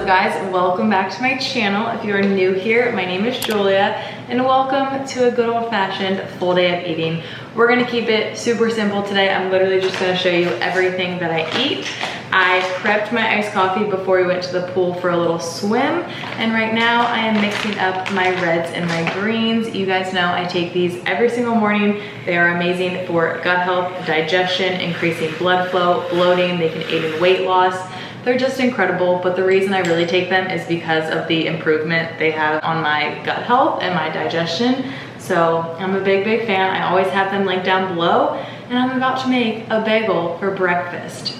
up guys? Welcome back to my channel. If you are new here, my name is Julia and welcome to a good old-fashioned full day of eating. We're gonna keep it super simple today. I'm literally just gonna show you everything that I eat. I prepped my iced coffee before we went to the pool for a little swim, and right now I am mixing up my reds and my greens. You guys know I take these every single morning. They are amazing for gut health, digestion, increasing blood flow, bloating. They can aid in weight loss. They're just incredible, but the reason I really take them is because of the improvement they have on my gut health and my digestion. So I'm a big fan. I always have them linked down below, and I'm about to make a bagel for breakfast.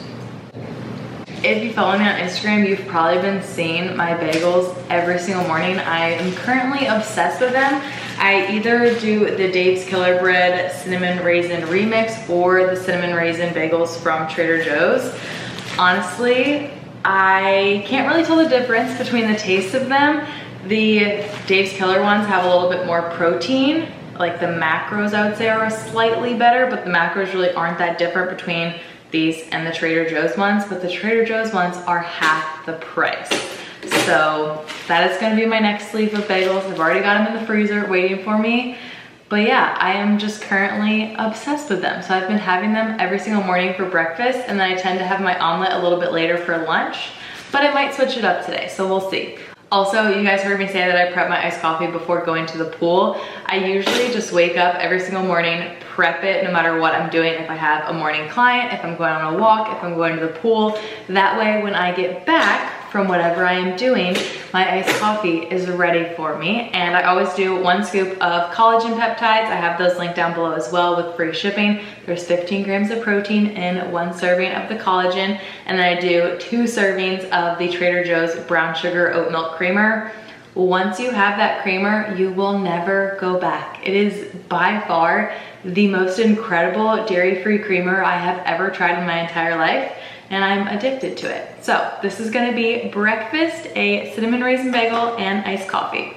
If you follow me on Instagram, you've probably been seeing my bagels every single morning. I am currently obsessed with them. I either do the Dave's Killer Bread Cinnamon Raisin Remix or the Cinnamon Raisin Bagels from Trader Joe's. Honestly, I can't really tell the difference between the taste of them. The Dave's Killer ones have a little bit more protein. Like the macros, I would say, are slightly better, but the macros really aren't that different between these and the Trader Joe's ones, but the Trader Joe's ones are half the price. So that is gonna be my next sleeve of bagels. I've already got them in the freezer waiting for me. But yeah, I am just currently obsessed with them. So I've been having them every single morning for breakfast, and then I tend to have my omelet a little bit later for lunch, but I might switch it up today, so we'll see. Also, you guys heard me say that I prep my iced coffee before going to the pool. I usually just wake up every single morning, prep it no matter what I'm doing. If I have a morning client, if I'm going on a walk, if I'm going to the pool. That way, when I get back from whatever I am doing, my iced coffee is ready for me. And I always do 1 scoop of collagen peptides. I have those linked down below as well with free shipping. There's 15 grams of protein in 1 serving of the collagen. And then I do 2 servings of the Trader Joe's brown sugar oat milk creamer. Once you have that creamer, you will never go back. It is by far the most incredible dairy-free creamer I have ever tried in my entire life, and I'm addicted to it. So this is gonna be breakfast, a cinnamon raisin bagel and iced coffee.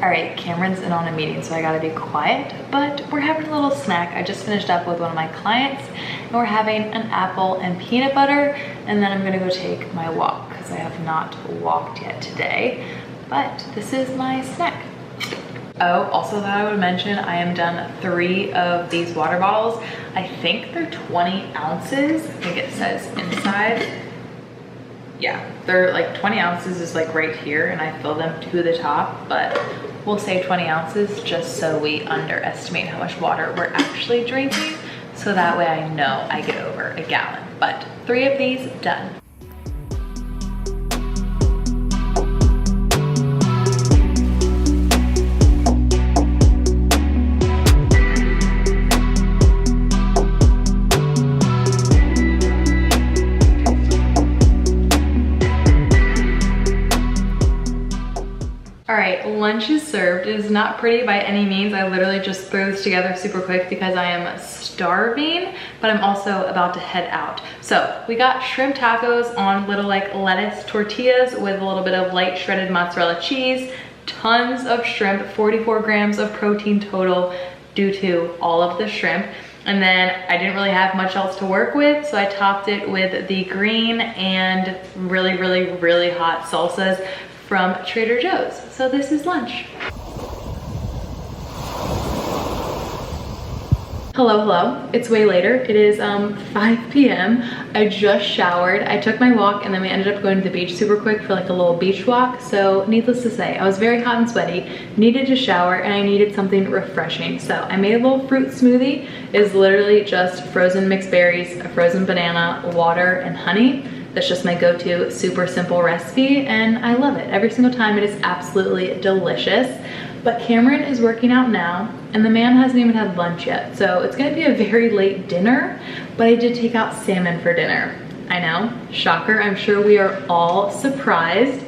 All right, Cameron's in on a meeting, so I gotta be quiet, but we're having a little snack. I just finished up with one of my clients, and we're having an apple and peanut butter, and then I'm gonna go take my walk, because I have not walked yet today, but this is my snack. Oh, also that I would mention, I am done 3 of these water bottles. I think they're 20 ounces. I think it says inside. Yeah, they're like 20 ounces is like right here, and I fill them to the top, but we'll say 20 ounces just so we underestimate how much water we're actually drinking, so that way I know I get over a gallon. But 3 of these done. All right, lunch is served. It is not pretty by any means. I literally just threw this together super quick because I am starving, but I'm also about to head out. So we got shrimp tacos on little like lettuce tortillas with a little bit of light shredded mozzarella cheese, tons of shrimp, 44 grams of protein total due to all of the shrimp. And then I didn't really have much else to work with, so I topped it with the green and really hot salsas from Trader Joe's. So this is lunch. Hello, it's way later. It is 5 p.m. I just showered. I took my walk, and then we ended up going to the beach super quick for like a little beach walk. So needless to say, I was very hot and sweaty, needed to shower, and I needed something refreshing. So I made a little fruit smoothie. It's literally just frozen mixed berries, a frozen banana, water, and honey. That's just my go-to super simple recipe, and I love it. Every single time it is absolutely delicious. But Cameron is working out now, and the man hasn't even had lunch yet. So it's gonna be a very late dinner, but I did take out salmon for dinner. I know, shocker, I'm sure we are all surprised.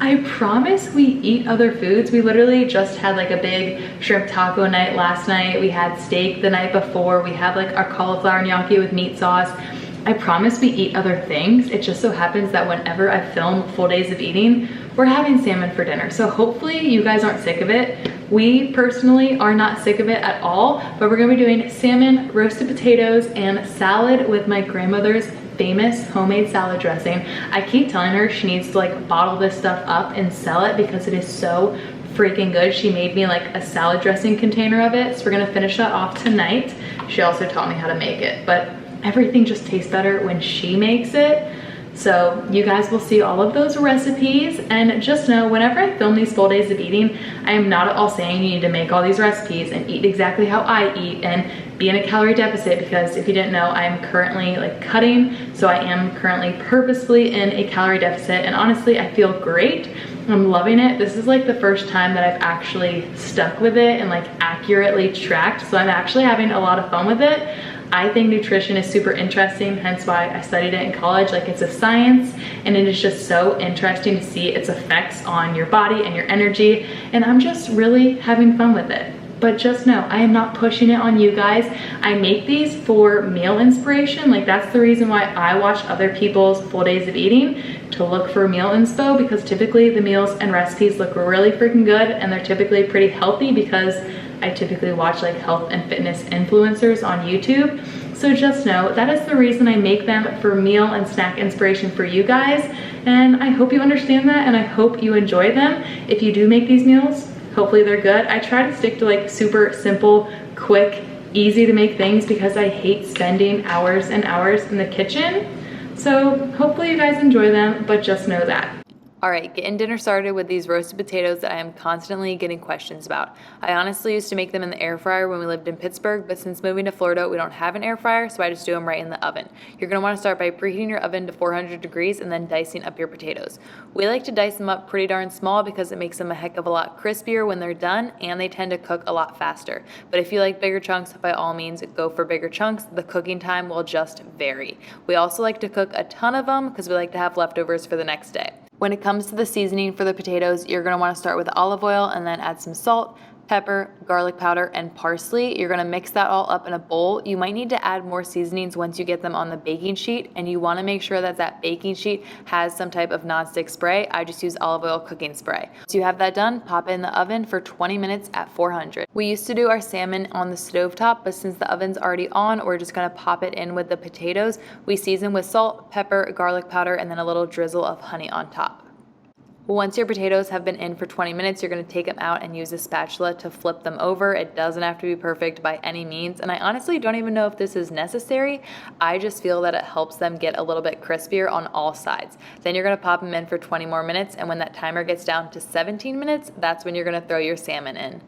I promise we eat other foods. We literally just had like a big shrimp taco night last night. We had steak the night before. We had like our cauliflower gnocchi with meat sauce. I promise we eat other things. It just so happens that whenever I film full days of eating, we're having salmon for dinner. So hopefully you guys aren't sick of it. We personally are not sick of it at all, but we're gonna be doing salmon, roasted potatoes, and salad with my grandmother's famous homemade salad dressing. I keep telling her she needs to like bottle this stuff up and sell it because it is so freaking good. She made me like a salad dressing container of it. So we're gonna finish that off tonight. She also taught me how to make it, but everything just tastes better when she makes it. So you guys will see all of those recipes, and just know whenever I film these full days of eating, I am not at all saying you need to make all these recipes and eat exactly how I eat and be in a calorie deficit, because if you didn't know, I am currently like cutting, so I am currently purposefully in a calorie deficit, and honestly I feel great. I'm loving it. This is like the first time that I've actually stuck with it and like accurately tracked, so I'm actually having a lot of fun with it. I think nutrition is super interesting, hence why I studied it in college. Like, it's a science, and it is just so interesting to see its effects on your body and your energy, and I'm just really having fun with it. But just know, I am not pushing it on you guys. I make these for meal inspiration. Like, that's the reason why I watch other people's full days of eating, to look for meal inspo, because typically the meals and recipes look really freaking good, and they're typically pretty healthy because I typically watch like health and fitness influencers on YouTube. So just know that is the reason I make them, for meal and snack inspiration for you guys. And I hope you understand that, and I hope you enjoy them. If you do make these meals, hopefully they're good. I try to stick to like super simple, quick, easy to make things, because I hate spending hours and hours in the kitchen. So hopefully you guys enjoy them, but just know that. All right, getting dinner started with these roasted potatoes that I am constantly getting questions about. I honestly used to make them in the air fryer when we lived in Pittsburgh, but since moving to Florida, we don't have an air fryer, so I just do them right in the oven. You're gonna wanna start by preheating your oven to 400 degrees and then dicing up your potatoes. We like to dice them up pretty darn small because it makes them a heck of a lot crispier when they're done, and they tend to cook a lot faster. But if you like bigger chunks, by all means, go for bigger chunks. The cooking time will just vary. We also like to cook a ton of them because we like to have leftovers for the next day. When it comes to the seasoning for the potatoes, you're gonna wanna start with olive oil and then add some salt, pepper, garlic powder, and parsley. You're gonna mix that all up in a bowl. You might need to add more seasonings once you get them on the baking sheet, and you wanna make sure that that baking sheet has some type of nonstick spray. I just use olive oil cooking spray. So you have that done, pop it in the oven for 20 minutes at 400. We used to do our salmon on the stovetop, but since the oven's already on, we're just gonna pop it in with the potatoes. We season with salt, pepper, garlic powder, and then a little drizzle of honey on top. Once your potatoes have been in for 20 minutes, you're gonna take them out and use a spatula to flip them over. It doesn't have to be perfect by any means, and I honestly don't even know if this is necessary. I just feel that it helps them get a little bit crispier on all sides. Then you're gonna pop them in for 20 more minutes, and when that timer gets down to 17 minutes, that's when you're gonna throw your salmon in.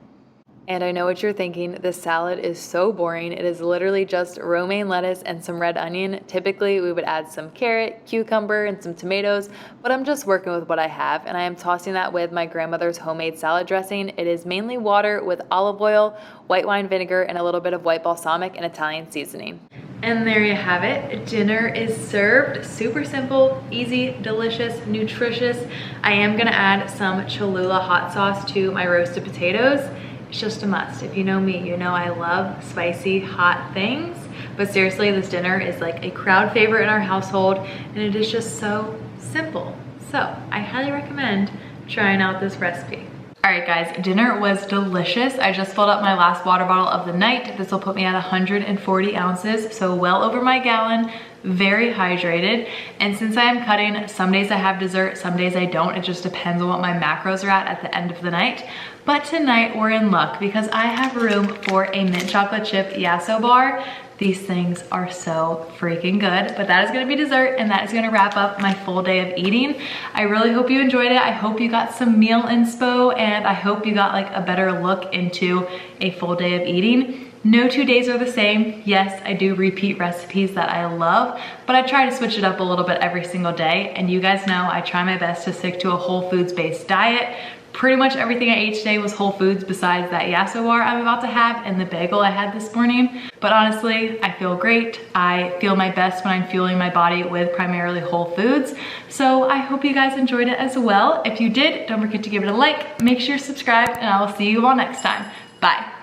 And I know what you're thinking, this salad is so boring. It is literally just romaine lettuce and some red onion. Typically, we would add some carrot, cucumber, and some tomatoes, but I'm just working with what I have, and I am tossing that with my grandmother's homemade salad dressing. It is mainly water with olive oil, white wine vinegar, and a little bit of white balsamic and Italian seasoning. And there you have it. Dinner is served. Super simple, easy, delicious, nutritious. I am gonna add some Cholula hot sauce to my roasted potatoes. It's just a must. If you know me, you know I love spicy, hot things. But seriously, this dinner is like a crowd favorite in our household, and it is just so simple. So I highly recommend trying out this recipe. All right guys, dinner was delicious. I just filled up my last water bottle of the night. This will put me at 140 ounces, so well over my gallon, very hydrated. And since I am cutting, some days I have dessert, some days I don't. It just depends on what my macros are at the end of the night. But tonight we're in luck because I have room for a mint chocolate chip Yasso bar. These things are so freaking good, but that is gonna be dessert, and that is gonna wrap up my full day of eating. I really hope you enjoyed it. I hope you got some meal inspo, and I hope you got like a better look into a full day of eating. No 2 days are the same. Yes, I do repeat recipes that I love, but I try to switch it up a little bit every single day. And you guys know I try my best to stick to a whole foods based diet. Pretty much everything I ate today was whole foods besides that yasso bar I'm about to have and the bagel I had this morning. But honestly, I feel great. I feel my best when I'm fueling my body with primarily whole foods. So I hope you guys enjoyed it as well. If you did, don't forget to give it a like, make sure you're subscribed, and I will see you all next time. Bye.